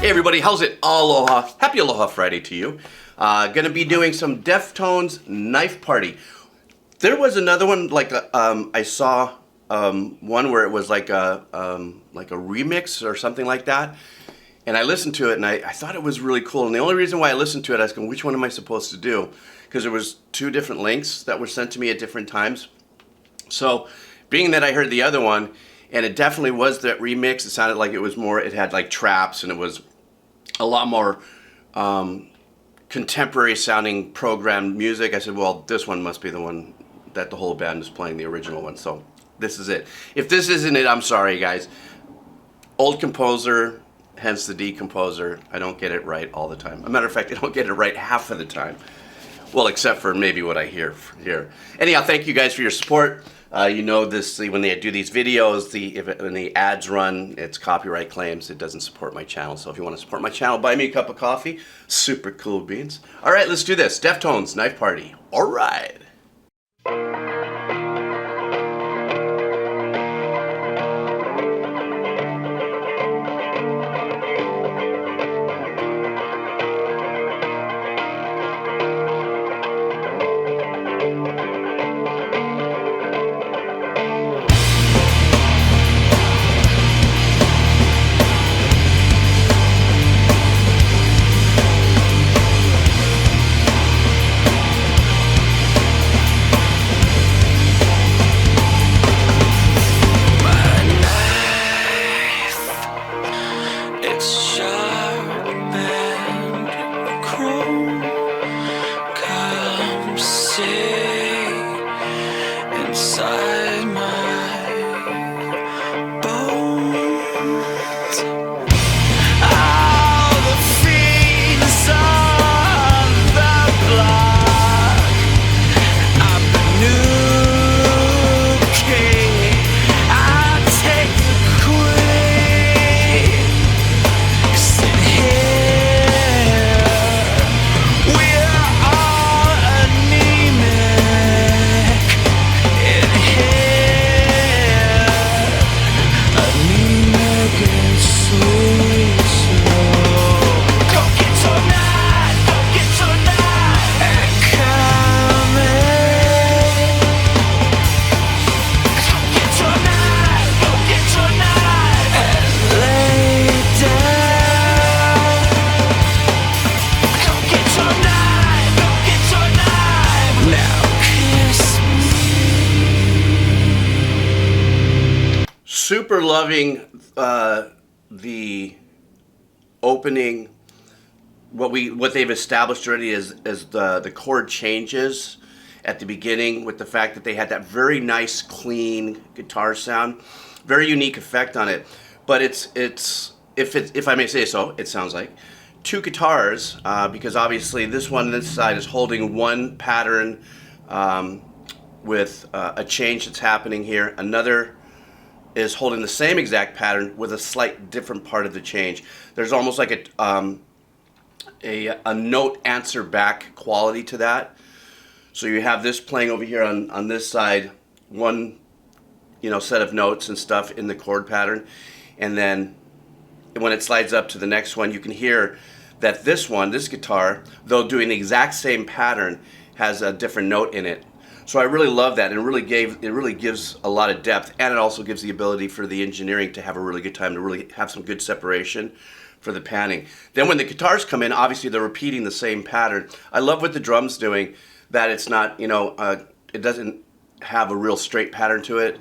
Hey everybody, how's it? Aloha. Happy Aloha Friday to you. Gonna be doing some Deftones Knife Party. There was another one, like I saw one where it was like a remix or something like that. And I listened to it and I thought it was really cool. And the only reason why I listened to it, I was going, which one am I supposed to do? Because there was two different links that were sent to me at different times. So being that I heard the other one, and it definitely was that remix, it sounded like it was more, it had like traps and it was a lot more contemporary sounding programmed music. I said, well, this one must be the one that the whole band is playing, the original one. So this is it. If this isn't it, I'm sorry guys. Old composer, hence the Decomposer. I don't get it right all the time. As a matter of fact, I don't get it right half of the time. Well, except for maybe what I hear here. Anyhow, thank you guys for your support. You know this, when they do these videos, when the ads run, it's copyright claims. It doesn't support my channel. So if you want to support my channel, buy me a cup of coffee. Super cool beans. All right, let's do this. Deftones Knife Party. All right. Inside my bones, all the fiends on the block, I'm the new king. I take the queen. Sit here, we're all anemic. In here, anemic and sweet slow. Go get tonight and coming. Go get tonight and lay down. Go get tonight, now kiss me. Super loving the opening. What they've established already is the chord changes at the beginning, with the fact that they had that very nice clean guitar sound, very unique effect on it. But if I may say so, it sounds like two guitars, because obviously this side is holding one pattern with a change that's happening here. Another is holding the same exact pattern with a slight different part of the change. There's almost like a note answer back quality to that. So you have this playing over here on this side, one set of notes and stuff in the chord pattern, and then when it slides up to the next one, you can hear that this guitar, though doing the exact same pattern, has a different note in it. So I really love that, and it really gives a lot of depth, and it also gives the ability for the engineering to have a really good time, to really have some good separation for the panning. Then when the guitars come in, obviously they're repeating the same pattern. I love what the drum's doing, that it's not, it doesn't have a real straight pattern to it.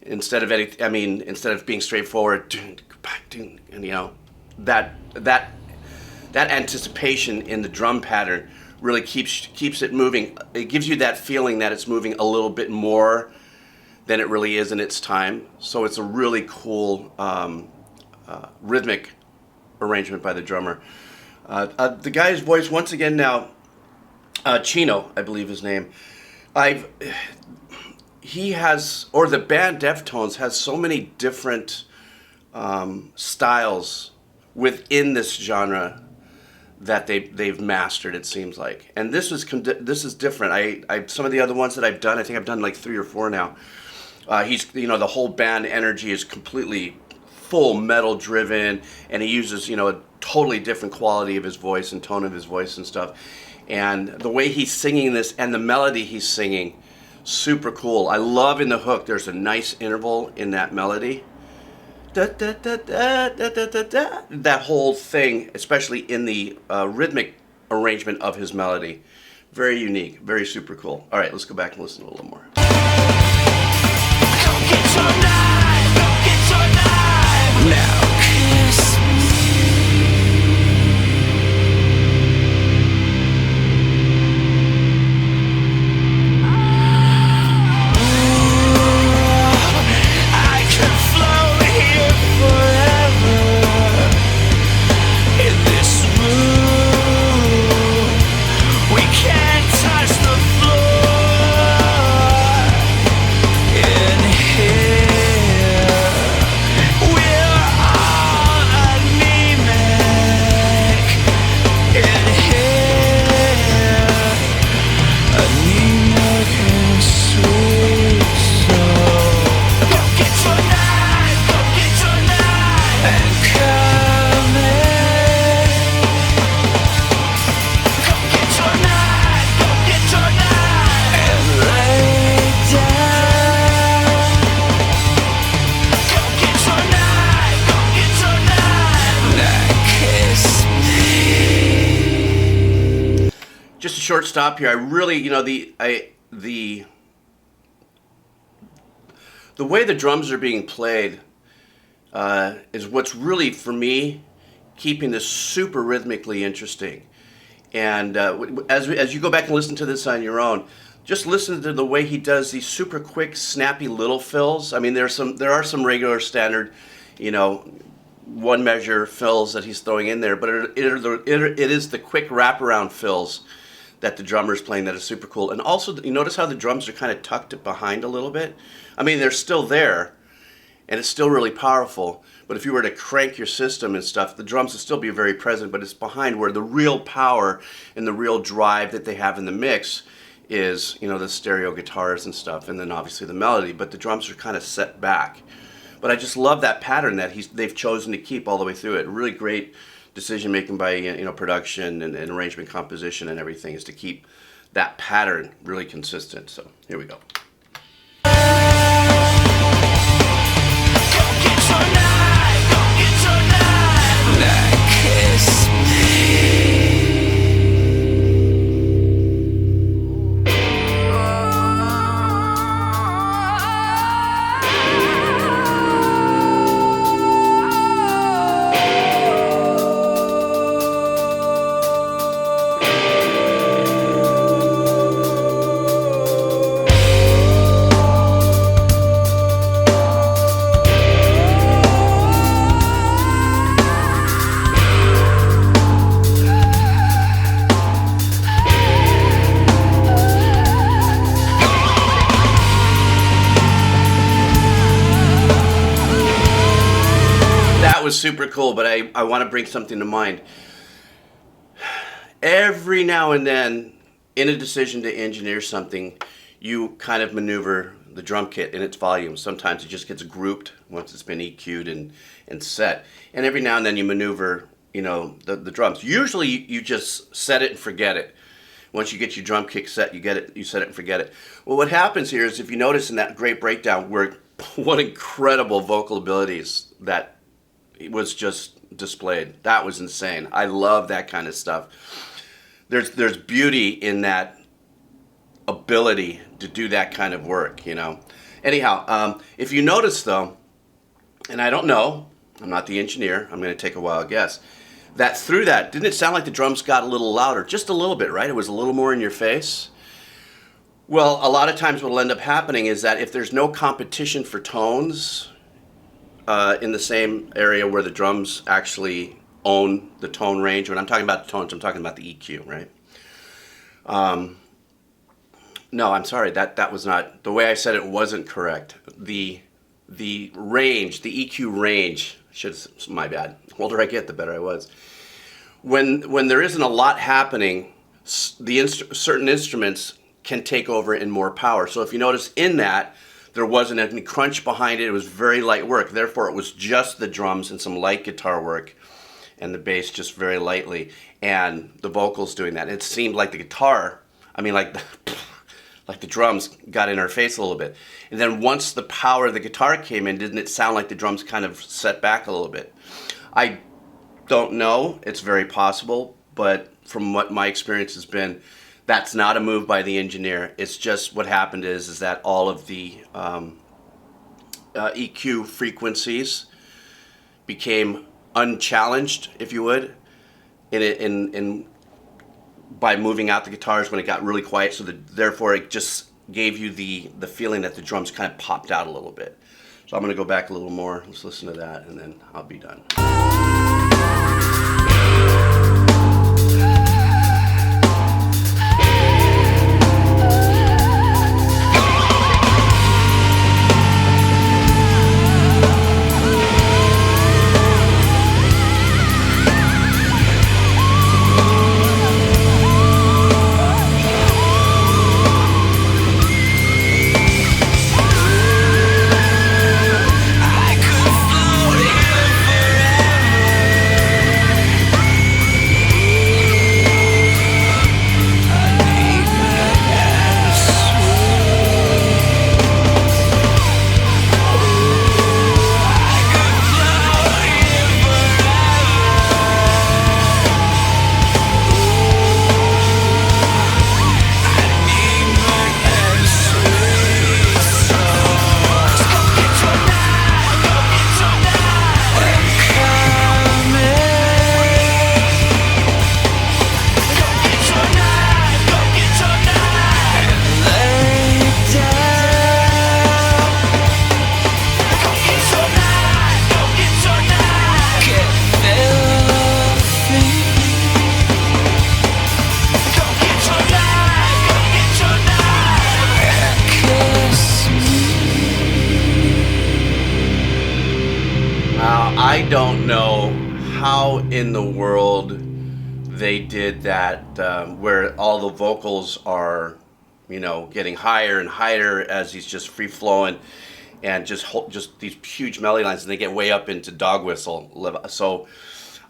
Instead of being straightforward, and that anticipation in the drum pattern really keeps it moving. It gives you that feeling that it's moving a little bit more than it really is in its time. So it's a really cool rhythmic arrangement by the drummer. The guy's voice, once again now, Chino, I believe his name. The band Deftones has so many different styles within this genre that they've mastered, it seems like. And this is different. Some of the other ones that I've done, I think I've done like 3 or 4 now, He's, the whole band energy is completely full metal driven, and he uses, a totally different quality of his voice and tone of his voice and stuff. And the way he's singing this and the melody he's singing, super cool. I love in the hook, there's a nice interval in that melody. Da, da, da, da, da, da, da, da. That whole thing, especially in the rhythmic arrangement of his melody. Very unique, very super cool. All right, let's go back and listen to a little more. Now kiss I can float here forever in this room. We can't touch the floor in here. We're all anemic in here. Anemic and sweet soul. Go get your knife, and come in. Go get your knife, and lay down. Go get your knife, now kiss me. Just a short stop here. I really, the way the drums are being played is what's really, for me, keeping this super rhythmically interesting. And as you go back and listen to this on your own, just listen to the way he does these super quick, snappy little fills. I mean, there are some regular standard, one measure fills that he's throwing in there, but it is the quick wraparound fills that the drummer's playing that is super cool. And also, you notice how the drums are kind of tucked behind a little bit? I mean, they're still there, and it's still really powerful. But if you were to crank your system and stuff, the drums would still be very present, but it's behind where the real power and the real drive that they have in the mix is, the stereo guitars and stuff, and then obviously the melody, but the drums are kind of set back. But I just love that pattern that they've chosen to keep all the way through it. Really great decision making by production and arrangement, composition, and everything is to keep that pattern really consistent. So here we go. Was super cool, but I want to bring something to mind. Every now and then, in a decision to engineer something, you kind of maneuver the drum kit in its volume. Sometimes it just gets grouped once it's been EQ'd and set. And every now and then you maneuver, the drums. Usually you just set it and forget it. Once you get your drum kit set, you set it and forget it. Well, what happens here is, if you notice in that great breakdown, what incredible vocal abilities that it was just displayed. That was insane. I love that kind of stuff. There's beauty in that ability to do that kind of work, Anyhow, if you notice though, and I don't know, I'm not the engineer, I'm going to take a wild guess, that through that, didn't it sound like the drums got a little louder? Just a little bit, right? It was a little more in your face. Well, a lot of times what will end up happening is that if there's no competition for tones, in the same area where the drums actually own the tone range. When I'm talking about the tones, I'm talking about the EQ, right? No, I'm sorry, that was not, the way I said it wasn't correct. The range, the EQ range, my bad. The older I get, the better I was. When there isn't a lot happening, certain instruments can take over in more power. So if you notice in that, There wasn't any crunch behind it. It was very light work. Therefore, it was just the drums and some light guitar work, and the bass just very lightly, and the vocals doing that. It seemed like the guitar, I mean, like the drums got in her face a little bit. And then once the power of the guitar came in, didn't it sound like the drums kind of set back a little bit? I don't know. It's very possible, but from what my experience has been, that's not a move by the engineer. It's just what happened is that all of the EQ frequencies became unchallenged, if you would, by moving out the guitars when it got really quiet. So therefore, it just gave you the feeling that the drums kind of popped out a little bit. So I'm going to go back a little more. Let's listen to that, and then I'll be done. I don't know how in the world they did that, where all the vocals are, getting higher and higher as he's just free flowing, and just these huge melody lines, and they get way up into dog whistle. So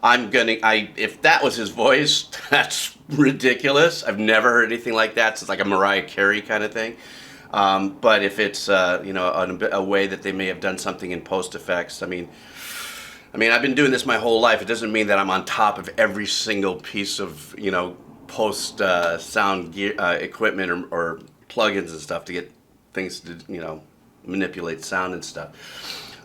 if that was his voice, that's ridiculous. I've never heard anything like that. So it's like a Mariah Carey kind of thing. But if it's a way that they may have done something in post effects, I mean, I've been doing this my whole life. It doesn't mean that I'm on top of every single piece of, post sound gear, equipment or plugins and stuff to get things to, manipulate sound and stuff.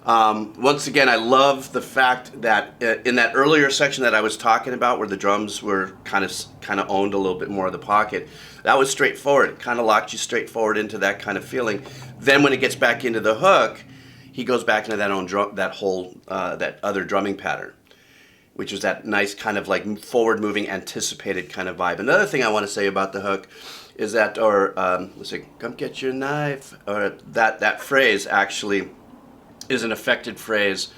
Once again, I love the fact that in that earlier section that I was talking about, where the drums were kind of owned a little bit more of the pocket, that was straightforward. It kind of locked you straightforward into that kind of feeling. Then when it gets back into the hook, he goes back into that other drumming pattern, which is that nice kind of like forward-moving, anticipated kind of vibe. Another thing I want to say about the hook is that, let's see, "Come get your knife," or that phrase actually is an affected phrase,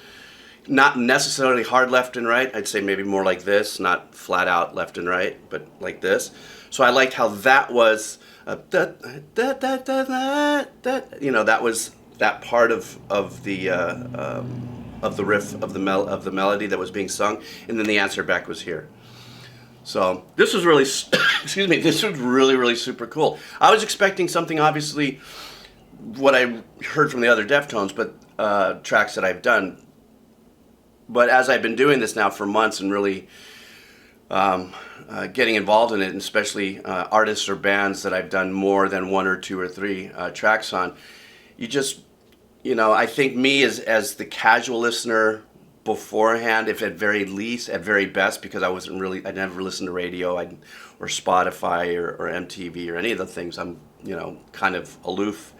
not necessarily hard left and right. I'd say maybe more like this, not flat out left and right, but like this. So I liked how that was, that was that part of the riff of the melody that was being sung, and then the answer back was here. So this was really, excuse me, this was really, really super cool. I was expecting something, obviously, what I heard from the other Deftones, but tracks that I've done. But as I've been doing this now for months and really getting involved in it, and especially artists or bands that I've done more than one or two or three tracks on, I think me as the casual listener beforehand, if at very least, at very best, because I never listened to radio or Spotify or MTV or any of the things. I'm, kind of aloof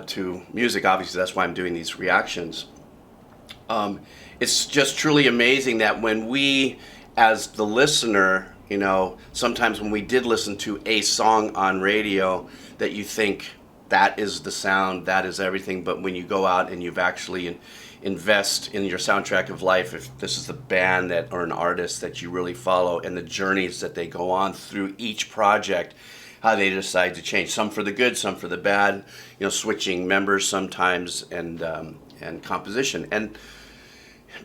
to music. Obviously, that's why I'm doing these reactions. It's just truly amazing that when we, as the listener, sometimes when we did listen to a song on radio, that you think that is the sound, that is everything. But when you go out and you've actually invest in your soundtrack of life, if this is the band or an artist that you really follow, and the journeys that they go on through each project, how they decide to change. Some for the good, some for the bad. You know, switching members sometimes, and composition. And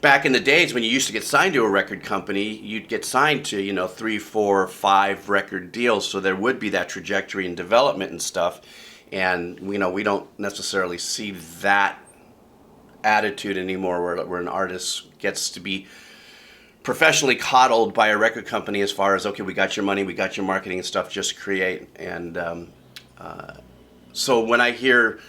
back in the days when you used to get signed to a record company, you'd get signed to, you know, 3, 4, 5 record deals. So there would be that trajectory and development and stuff. And, you know, we don't necessarily see that attitude anymore where an artist gets to be professionally coddled by a record company as far as, okay, we got your money, we got your marketing and stuff, just create. And so when I hear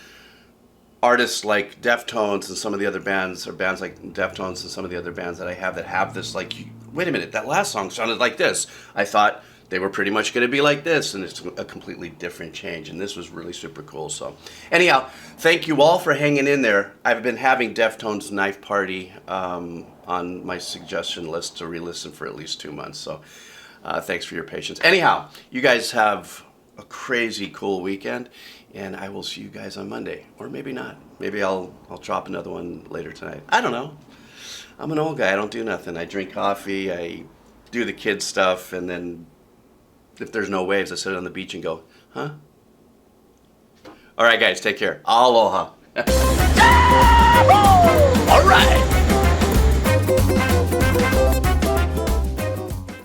artists like Deftones and some of the other bands, or bands like Deftones and some of the other bands that I have that have this, like, wait a minute, that last song sounded like this. I thought they were pretty much going to be like this, and it's a completely different change, and this was really super cool. So anyhow, thank you all for hanging in there. I've been having Deftones Knife Party on my suggestion list to re-listen for at least 2 months, so thanks for your patience. Anyhow, you guys have a crazy cool weekend, and I will see you guys on Monday, or maybe not. Maybe I'll drop another one later tonight. I don't know. I'm an old guy. I don't do nothing. I drink coffee, I do the kids stuff, and then if there's no waves, I sit on the beach and go, huh? All right, guys, take care. Aloha.